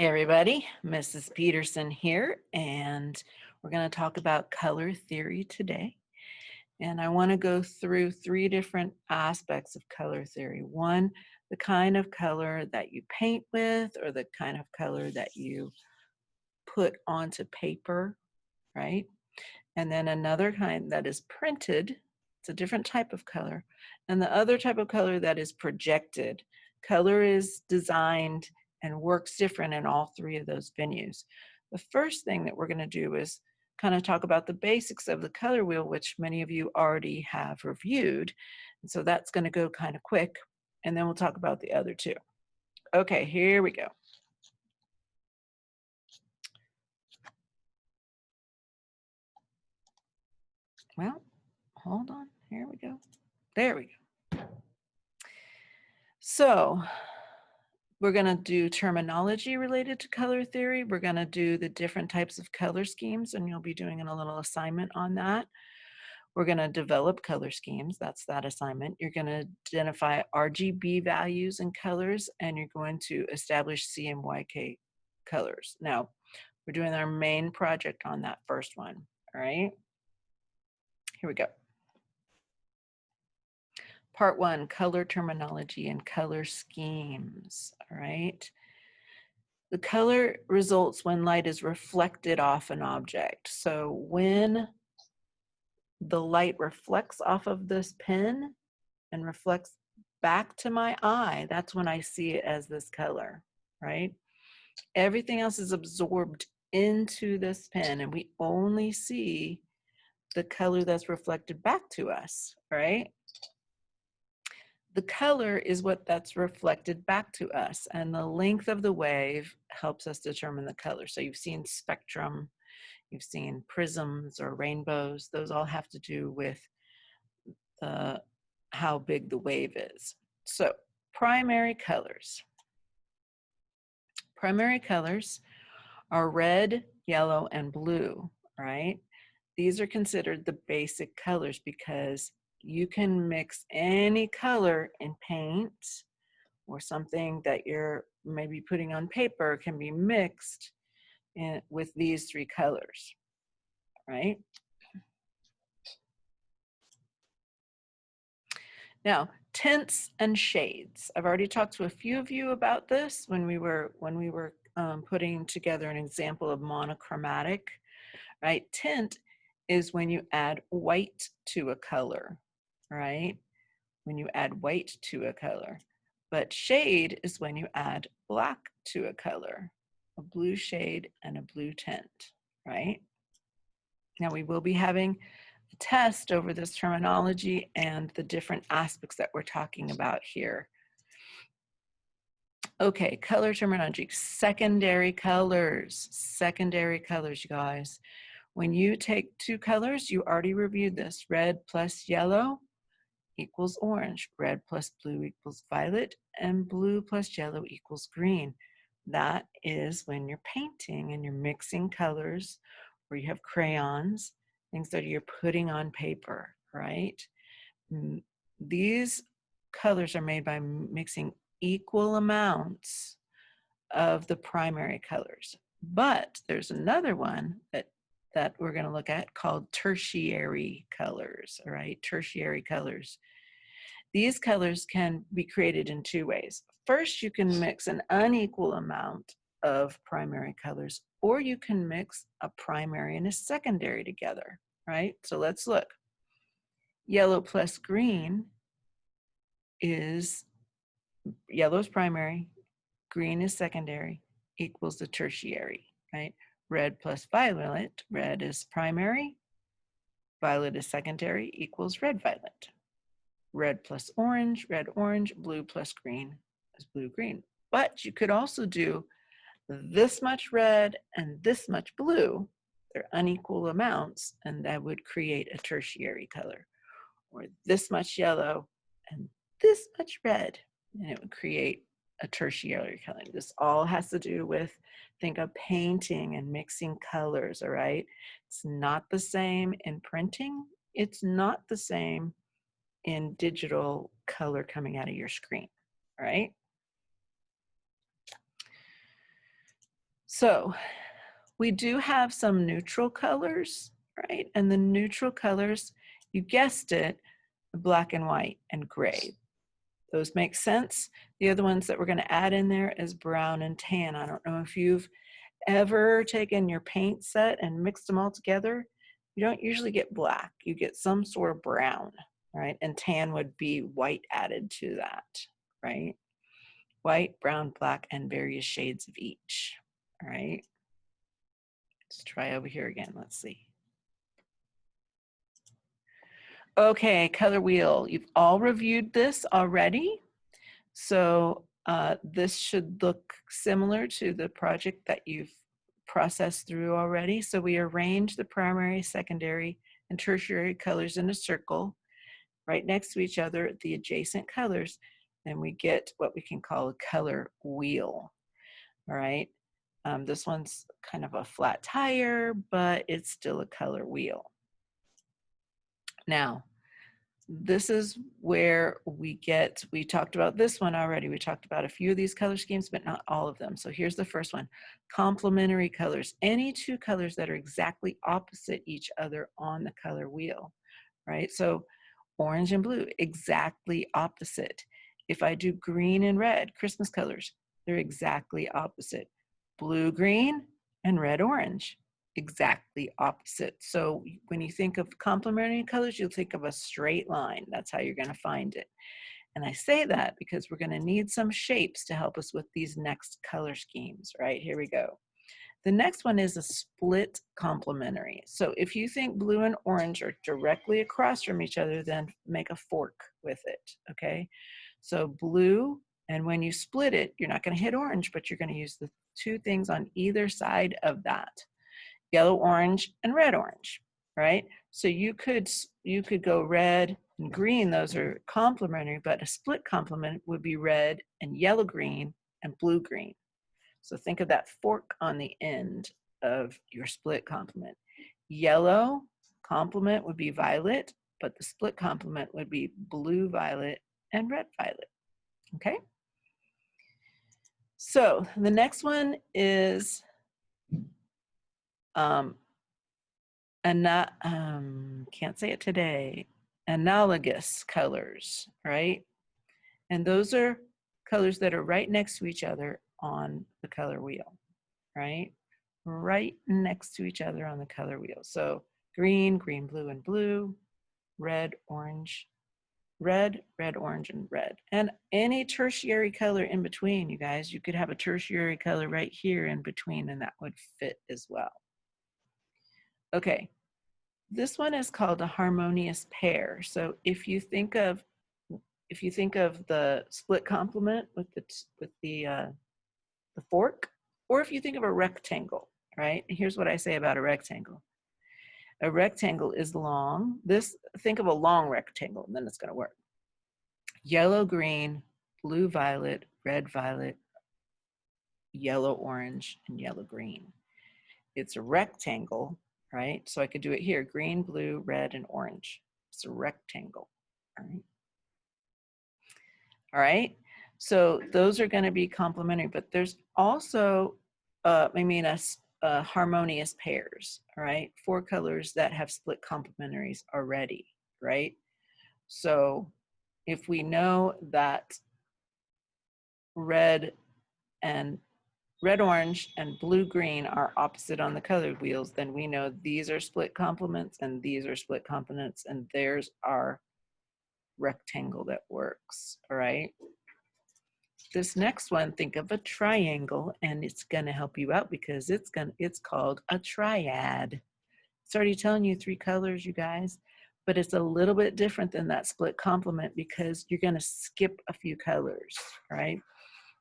Hey everybody, Mrs. Peterson here, and we're going to talk about color theory today. And I want to go through three different aspects of color theory. One, the kind of color that you paint with, or the kind of color that you put onto paper, right? And then another kind that is printed. It's a different type of color. And the other type of color that is projected. Color is designed and works different in all three of those venues. The first thing that we're going to do is kind of talk about the basics of the color wheel, which many of you already have reviewed. And so that's going to go kind of quick. And then we'll talk about the other two. Okay, here we go. Well, hold on. Here we go. There we go. So we're going to do terminology related to color theory. We're going to do the different types of color schemes, and you'll be doing a little assignment on that. We're going to develop color schemes. That's that assignment. You're going to identify RGB values and colors, and you're going to establish CMYK colors. Now, we're doing our main project on that first one. All right. Here we go. Part one, color terminology and color schemes. All right. The color results when light is reflected off an object. So when the light reflects off of this pen and reflects back to my eye, that's when I see it as this color, right? Everything else is absorbed into this pen, and we only see the color that's reflected back to us, right? The color is what that's reflected back to us, and the length of the wave helps us determine the color. So you've seen spectrum, you've seen prisms or rainbows. Those all have to do with how big the wave is. So primary colors. Primary colors are red, yellow, and blue, right? These are considered the basic colors because you can mix any color in paint, or something that you're maybe putting on paper can be mixed with these three colors, right? Now, tints and shades. I've already talked to a few of you about this when we were putting together an example of monochromatic, right? Tint is when you add white to a color, right? When you add white to a color. But shade is when you add black to a color, a blue shade and a blue tint, right? Now we will be having a test over this terminology and the different aspects that we're talking about here. Okay, color terminology, secondary colors, you guys. When you take two colors, you already reviewed this, red plus yellow equals orange, red plus blue equals violet, and blue plus yellow equals green. That is when you're painting and you're mixing colors, or you have crayons, things that you're putting on paper, right? These colors are made by mixing equal amounts of the primary colors. But there's another one that we're going to look at called tertiary colors, all right? Tertiary colors. These colors can be created in two ways. First, you can mix an unequal amount of primary colors, or you can mix a primary and a secondary together, right? So let's look. Yellow plus green is, yellow is primary, green is secondary, equals the tertiary, right? Red plus violet, red is primary, violet is secondary, equals red violet. Red plus orange, red orange, blue plus green is blue green. But you could also do this much red and this much blue. They're unequal amounts, and that would create a tertiary color. Or this much yellow and this much red, and it would create a tertiary color. This all has to do with, think of painting and mixing colors, all right? It's not the same in printing. It's not the same in digital color coming out of your screen, all right? So we do have some neutral colors, right? And the neutral colors, you guessed it, black and white and gray. Those make sense. The other ones that we're going to add in there is brown and tan. I don't know if you've ever taken your paint set and mixed them all together. You don't usually get black. You get some sort of brown, right? And tan would be white added to that, right? White, brown, black, and various shades of each, all right? Let's try over here again. Let's see. Okay, color wheel. You've all reviewed this already. So this should look similar to the project that you've processed through already. So we arrange the primary, secondary, and tertiary colors in a circle right next to each other, the adjacent colors, and we get what we can call a color wheel. All right. This one's kind of a flat tire, but it's still a color wheel. Now, this is where we talked about this one already. We talked about a few of these color schemes, but not all of them. So here's the first one, complementary colors. Any two colors that are exactly opposite each other on the color wheel, right? So orange and blue, exactly opposite. If I do green and red, Christmas colors, they're exactly opposite. Blue, green, and red, orange, exactly opposite. So when you think of complementary colors, you'll think of a straight line. That's how you're going to find it. And I say that because we're going to need some shapes to help us with these next color schemes, right? Here we go. The next one is a split complementary. So if you think blue and orange are directly across from each other, then make a fork with it, okay? So blue, and when you split it, you're not going to hit orange, but you're going to use the two things on either side of that. Yellow, orange, and red, orange, right? So you could go red and green. Those are complementary, but a split complement would be red and yellow, green, and blue, green. So think of that fork on the end of your split complement. Yellow complement would be violet, but the split complement would be blue, violet, and red, violet. Okay? So the next one is can't say it today, analogous colors, right? And those are colors that are right next to each other on the color wheel, right? Right next to each other on the color wheel. So green, green, blue, and blue, red, orange, red, red, orange, and red. And any tertiary color in between, you guys, you could have a tertiary color right here in between, and that would fit as well. Okay, this one is called a harmonious pair. So if you think of the split complement with the fork, or if you think of a rectangle, right? Here's what I say about a rectangle. A rectangle is long. Think of a long rectangle, and then it's going to work. Yellow, green, blue, violet, red, violet, yellow, orange, and yellow, green. It's a rectangle, right? So I could do it here, green, blue, red, and orange. It's a rectangle, all right? All right, so those are going to be complementary, but there's also, harmonious pairs, all right? 4 colors that have split complementaries already, right? So if we know that red, orange, and blue, green are opposite on the color wheels, then we know these are split complements and these are split complements, and there's our rectangle that works, all right? This next one, think of a triangle, and it's going to help you out because it's called a triad. It's already telling you 3 colors, you guys, but it's a little bit different than that split complement because you're going to skip a few colors, right?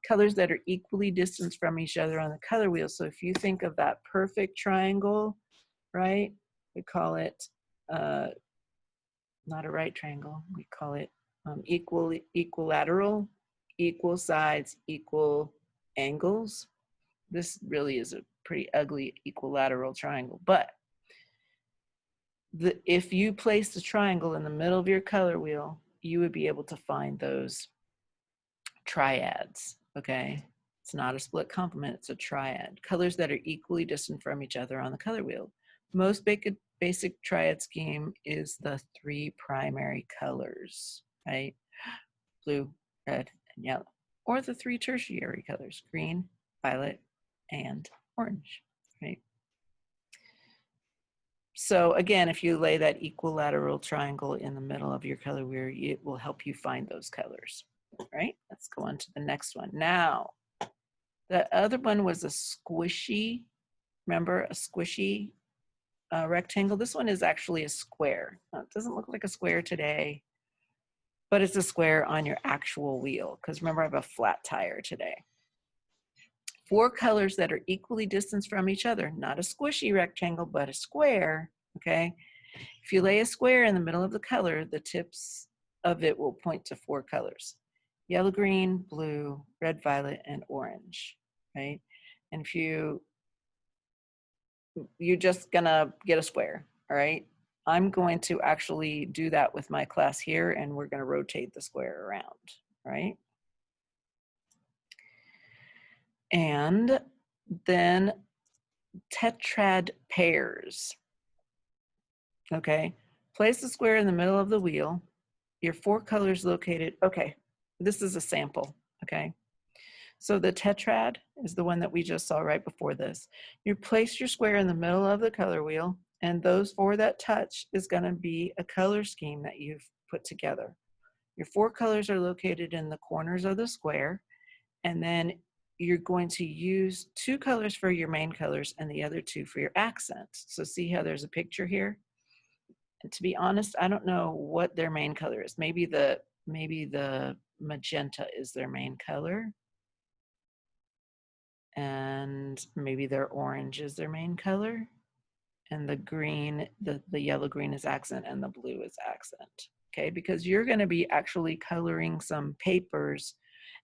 Colors that are equally distanced from each other on the color wheel. So if you think of that perfect triangle, right? We call it not a right triangle. We call it equilateral. Equal sides, equal angles. This really is a pretty ugly equilateral triangle, but if you place the triangle in the middle of your color wheel, you would be able to find those triads, okay? It's not a split complement, it's a triad. Colors that are equally distant from each other on the color wheel. Most basic triad scheme is the 3 primary colors, right? Blue, red, and yellow. Or the 3 tertiary colors, green, violet, and orange, right? So again, if you lay that equilateral triangle in the middle of your color wheel, it will help you find those colors, right? Let's go on to the next one. Now, the other one was a squishy, remember a squishy rectangle? This one is actually a square. Now, it doesn't look like a square today, but it's a square on your actual wheel, because remember I have a flat tire today. 4 colors that are equally distanced from each other, not a squishy rectangle, but a square, okay? If you lay a square in the middle of the color, the tips of it will point to 4 colors: yellow, green, blue, red, violet, and orange, right? And if you're just gonna get a square, all right? I'm going to actually do that with my class here, and we're gonna rotate the square around, right? And then tetrad pairs, okay? Place the square in the middle of the wheel. Your 4 colors located, okay, this is a sample, okay? So the tetrad is the one that we just saw right before this. You place your square in the middle of the color wheel, and those 4 that touch is gonna be a color scheme that you've put together. Your 4 colors are located in the corners of the square, and then you're going to use 2 colors for your main colors and the other 2 for your accents. So see how there's a picture here? And to be honest, I don't know what their main color is. Maybe the magenta is their main color, and maybe their orange is their main color, and the green, the yellow green is accent, and the blue is accent. Okay, because you're going to be actually coloring some papers,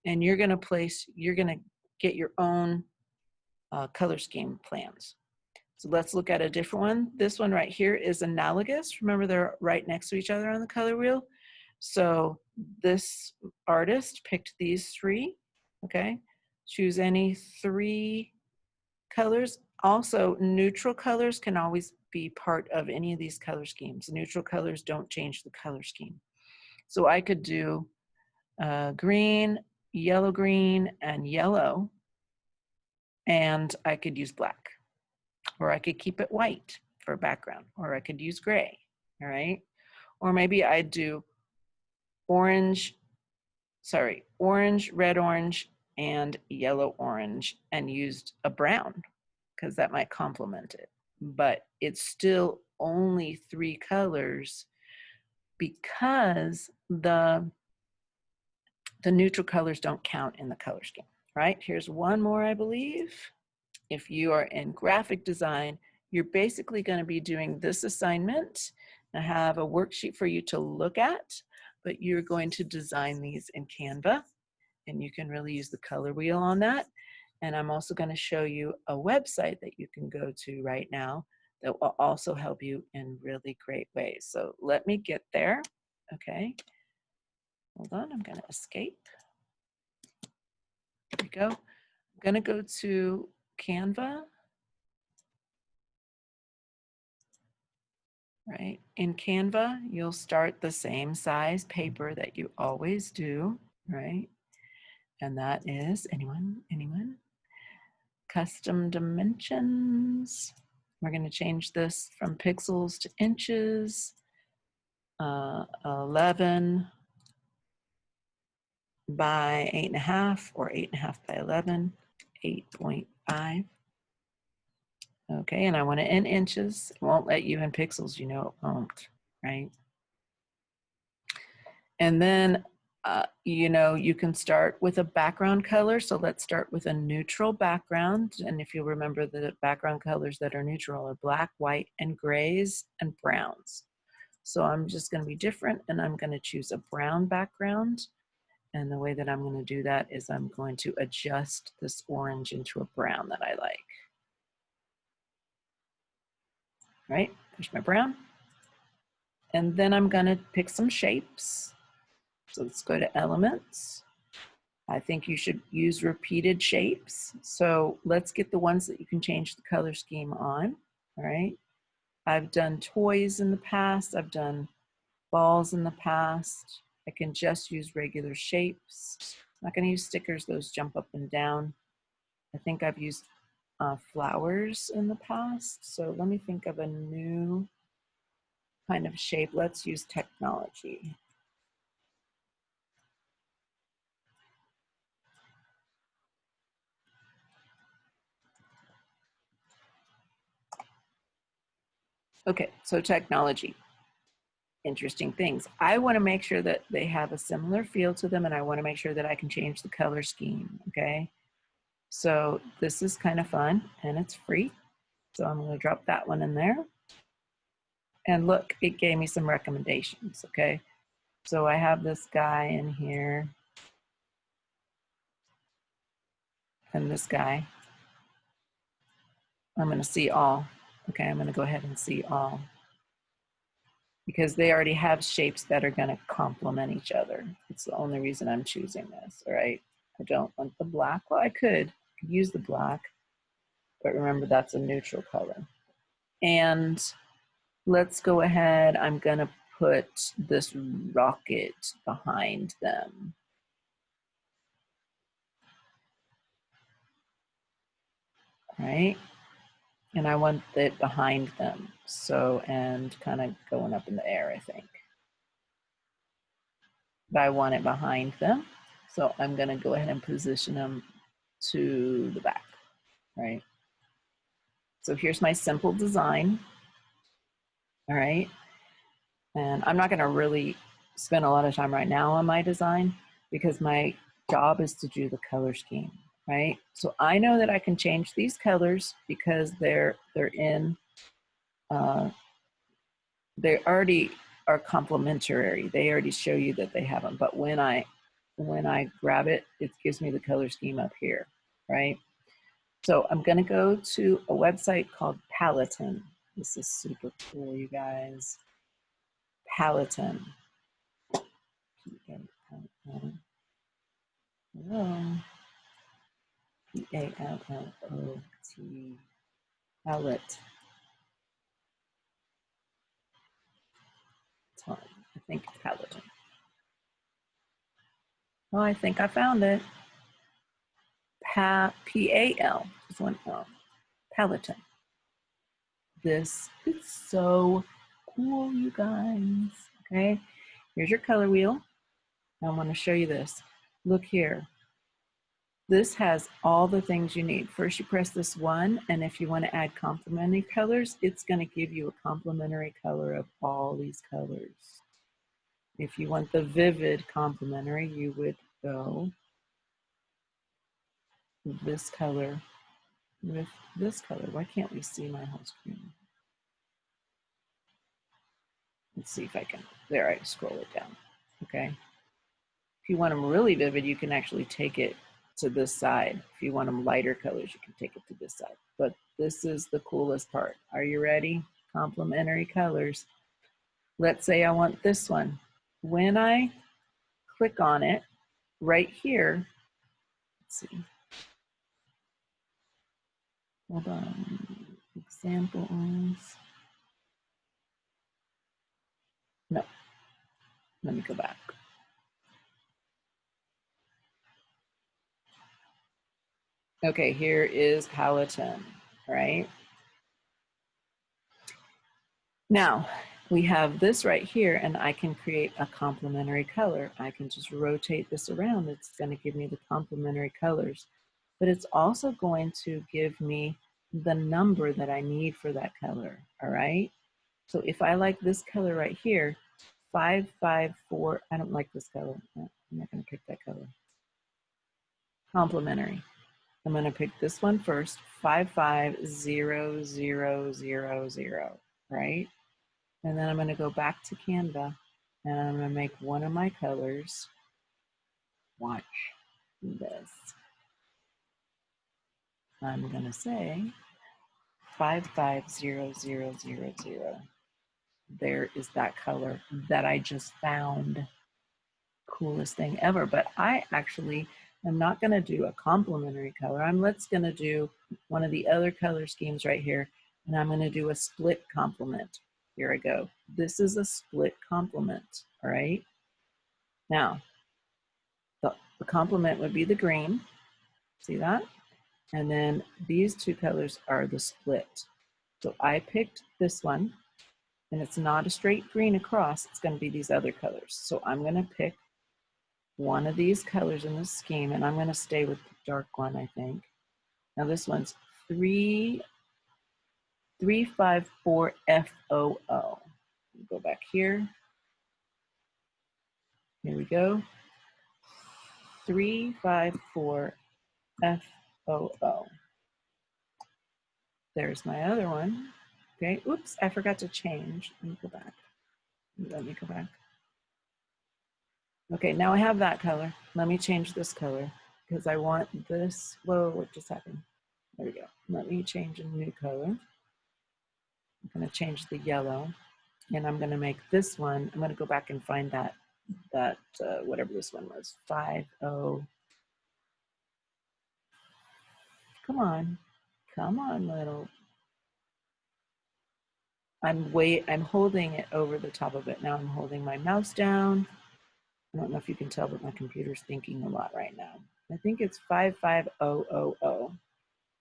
and you're going to get your own color scheme plans. So let's look at a different one. This one right here is analogous. Remember, they're right next to each other on the color wheel. So this artist picked these 3, okay? Choose any 3 colors. Also, neutral colors can always be part of any of these color schemes. Neutral colors don't change the color scheme. So I could do green, green, and yellow, and I could use black, or I could keep it white for a background, or I could use gray, all right? Or maybe I'd do orange, red orange, and yellow orange, and used a brown, because that might complement it. But it's still only 3 colors, because the neutral colors don't count in the color scheme, right? Here's one more, I believe. If you are in graphic design, you're basically going to be doing this assignment. I have a worksheet for you to look at, but you're going to design these in Canva, and you can really use the color wheel on that. And I'm also going to show you a website that you can go to right now that will also help you in really great ways. So let me get there. Okay. Hold on, I'm going to escape. Here we go. I'm going to go to Canva. Right. In Canva, you'll start the same size paper that you always do, right? And that is, anyone? Custom dimensions. We're going to change this from pixels to inches. 11 by 8.5, or 8.5 by 11, 8.5. Okay, and I want it in inches. It won't let you in pixels, you know it won't, right? And then, you know, you can start with a background color. So let's start with a neutral background. And if you remember, the background colors that are neutral are black, white, and grays, and browns. So I'm just going to be different, and I'm going to choose a brown background. And the way that I'm going to do that is I'm going to adjust this orange into a brown that I like. Right, there's my brown. And then I'm going to pick some shapes. So let's go to elements. I think you should use repeated shapes. So let's get the ones that you can change the color scheme on, all right? I've done toys in the past. I've done balls in the past. I can just use regular shapes. I'm not gonna use stickers, those jump up and down. I think I've used flowers in the past. So let me think of a new kind of shape. Let's use technology. Okay, so technology, interesting things. I want to make sure that they have a similar feel to them, and I want to make sure that I can change the color scheme, okay? So this is kind of fun, and it's free. So I'm going to drop that one in there. And look, it gave me some recommendations, okay? So I have this guy in here, and this guy. I'm going to see all. Okay, I'm going to go ahead and see all, because they already have shapes that are going to complement each other. It's the only reason I'm choosing this, all right? I don't want the black. Well, I could use the black, but remember that's a neutral color. And let's go ahead. I'm going to put this rocket behind them. All right? And I want it behind them. So, and kind of going up in the air, I think. But I want it behind them. So I'm going to go ahead and position them to the back, right? So here's my simple design, all right? And I'm not going to really spend a lot of time right now on my design because my job is to do the color scheme, right? So I know that I can change these colors because they're in, they already are complementary. They already show you that they have them. But when I grab it, it gives me the color scheme up here, right? So I'm going to go to a website called Paladin. This is super cool, you guys. Paladin. P-A-L-L-O-T. Palette. I think Paladin. Oh, I think I found it. P-A-L. Just one L. Paladin. This is so cool, you guys. Okay, here's your color wheel. I want to show you this. Look here. This has all the things you need. First, you press this one, and if you want to add complementary colors, it's going to give you a complementary color of all these colors. If you want the vivid complementary, you would go this color with this color. Why can't we see my whole screen? Let's see if I can. There, I scroll it down. Okay. If you want them really vivid, you can actually take it to this side. If you want them lighter colors, you can take it to this side. But this is the coolest part. Are you ready? Complementary colors. Let's say I want this one. When I click on it right here, let's see. Hold on. Examples. No. Let me go back. Okay, here is Paladin, right? Now, we have this right here, and I can create a complementary color. I can just rotate this around. It's going to give me the complementary colors, but it's also going to give me the number that I need for that color, all right? So if I like this color right here, 554, I don't like this color. I'm not going to pick that color. Complementary. I'm going to pick this one first, 550000, right? And then I'm going to go back to Canva, and I'm going to make one of my colors. Watch this. I'm going to say 550000. There is that color that I just found. Coolest thing ever. But I actually I'm not going to do a complementary color. I'm going to do one of the other color schemes right here, and I'm going to do a split complement. Here I go. This is a split complement, all right? Now, the complement would be the green. See that? And then these two colors are the split. So I picked this one, and it's not a straight green across. It's going to be these other colors. So I'm going to pick one of these colors in this scheme, and I'm going to stay with the dark one, I think. Now this one's 354 FOO. Go back here. Here we go. 354 FOO. There's my other one. Okay, oops, I forgot to change. Let me go back. Let me go back. Okay, now I have that color. Let me change this color because I want this. Whoa, what just happened? There we go. Let me change a new color. I'm going to change the yellow, and I'm going to make this one. I'm going to go back and find that whatever this one was, 50. Come on, little. I'm holding it over the top of it. Now I'm holding my mouse down. I don't know if you can tell, but my computer's thinking a lot right now. I think it's 55000.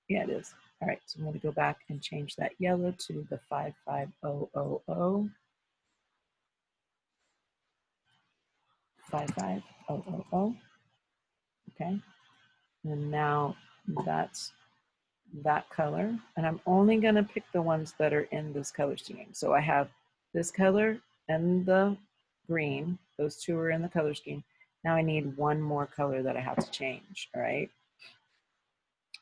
Yeah, it is. All right, so I'm going to go back and change that yellow to the 55000. 55000. Okay, and now that's that color, and I'm only going to pick the ones that are in this color scheme. So I have this color and the green. Those two are in the color scheme. Now I need one more color that I have to change. All right.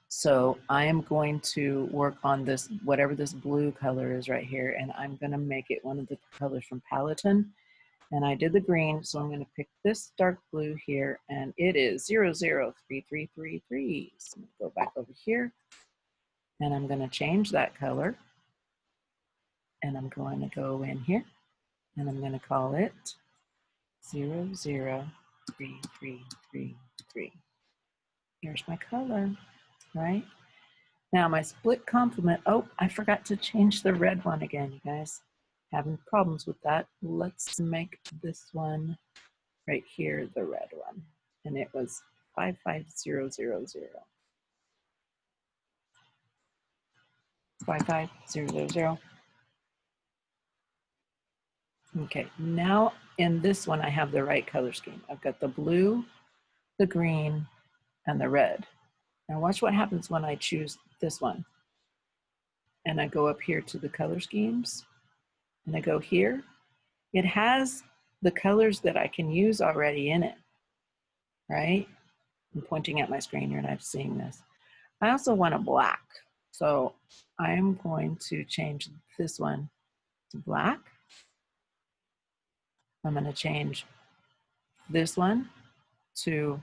So I am going to work on this, whatever this blue color is right here, and I'm going to make it one of the colors from Paletton. And I did the green, so I'm going to pick this dark blue here, and it is 003333. So I'm going to go back over here, and I'm going to change that color, and I'm going to go in here, and I'm going to call it 003333. Here's my color, right? Now my split complement, oh, I forgot to change the red one again, you guys. Having problems with that. Let's make this one right here the red one. And it was 55000. 55000. Okay, now in this one I have the right color scheme. I've got the blue, the green, and the red. Now watch what happens when I choose this one. And I go up here to the color schemes, and I go here. It has the colors that I can use already in it, right? I'm pointing at my screen, you're not seeing this. I also want a black. So I am going to change this one to black. I'm going to change this one to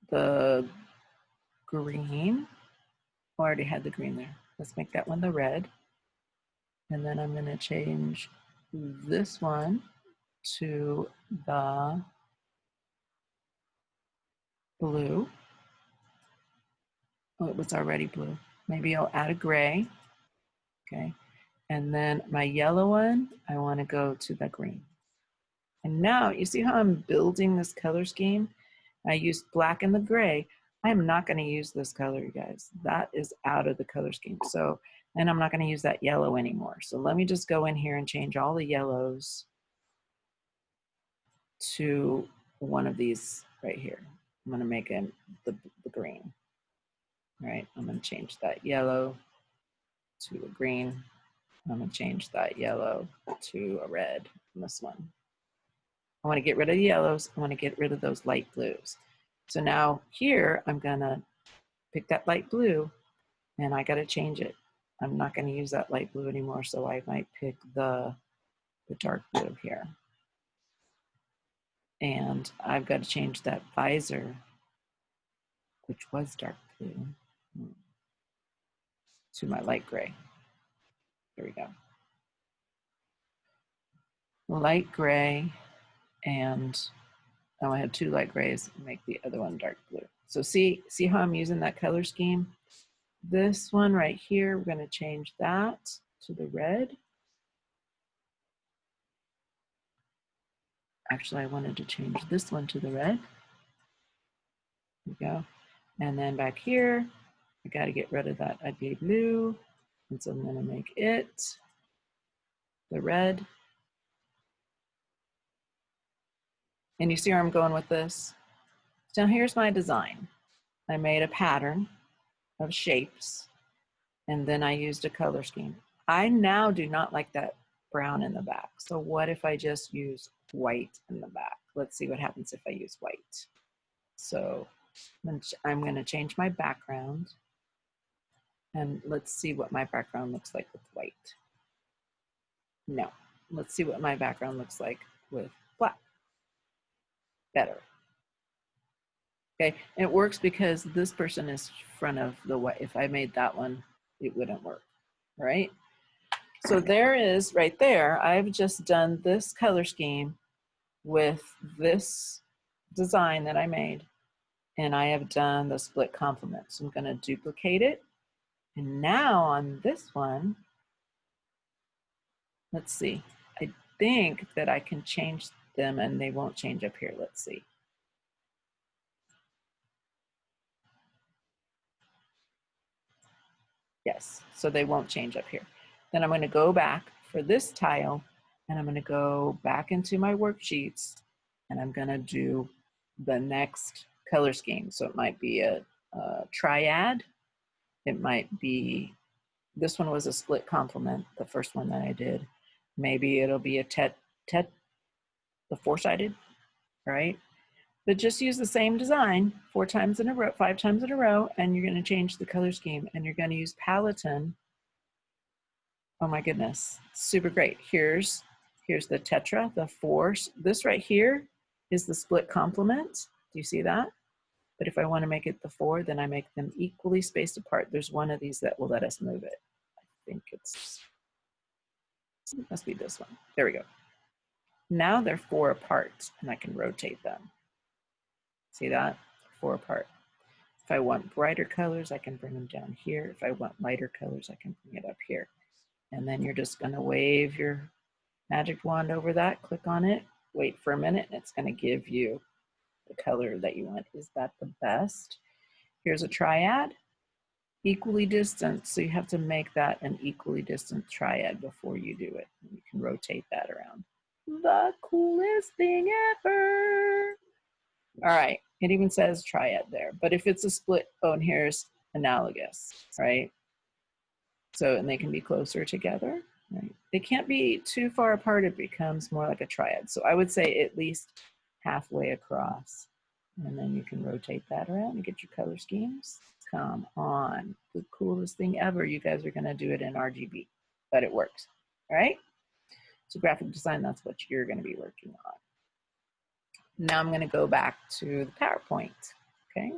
the green. Oh, I already had the green there. Let's make that one the red. And then I'm going to change this one to the blue. Oh, it was already blue. Maybe I'll add a gray. Okay. And then my yellow one, I want to go to the green. And now you see how I'm building this color scheme? I used black and the gray. I'm not going to use this color, you guys. That is out of the color scheme. So, and I'm not going to use that yellow anymore. So let me just go in here and change all the yellows to one of these right here. I'm going to make it the green. All right, I'm going to change that yellow to a green. I'm going to change that yellow to a red in this one. I want to get rid of the yellows. I want to get rid of those light blues. So now here, I'm going to pick that light blue, and I got to change it. I'm not going to use that light blue anymore, so I might pick the dark blue here. And I've got to change that visor, which was dark blue, to my light gray. There we go. Light gray and Oh, I have 2 light grays, make the other one dark blue. So see how I'm using that color scheme? This one right here, we're gonna change that to the red. Actually, I wanted to change this one to the red. There we go. And then back here, I gotta get rid of that ugly blue. And so I'm gonna make it the red. And you see where I'm going with this? So here's my design. I made a pattern of shapes, and then I used a color scheme. I now do not like that brown in the back. So what if I just use white in the back? Let's see what happens if I use white. So I'm going to change my background, and let's see what my background looks like with white. No, let's see what my background looks like with black. Better. Okay, and it works because this person is front of the white. If I made that one, it wouldn't work, right? So there is, right there, I've just done this color scheme with this design that I made, and I have done the split complement. So I'm gonna duplicate it. And now on this one, let's see, I think that I can change them and they won't change up here. Let's see. Yes, so they won't change up here. Then I'm going to go back for this tile, and I'm going to go back into my worksheets, and I'm going to do the next color scheme. So it might be a triad. It might be, this one was a split complement, the first one that I did. Maybe it'll be a the 4-sided, right? But just use the same design 4 times in a row, 5 times in a row, and you're going to change the color scheme, and you're going to use Paletton. Oh my goodness, super great. Here's the tetra, the 4. This right here is the split complement. Do you see that? But if I want to make it the 4, then I make them equally spaced apart. There's one of these that will let us move it. I think it must be this one. There we go. Now they're 4 apart, and I can rotate them. See that? 4 apart. If I want brighter colors, I can bring them down here. If I want lighter colors, I can bring it up here. And then you're just going to wave your magic wand over that, click on it, wait for a minute, and it's going to give you the color that you want. Is that the best? Here's a triad, equally distant. So you have to make that an equally distant triad before you do it. You can rotate that around. The coolest thing ever. All right, it even says triad there, but if it's a split, oh, and here's analogous, right? So, and they can be closer together, right? They can't be too far apart, it becomes more like a triad. So I would say at least halfway across. And then you can rotate that around and get your color schemes. Come on, the coolest thing ever. You guys are gonna do it in RGB, but it works, all right? So graphic design, that's what you're gonna be working on. Now I'm going to go back to the PowerPoint, okay?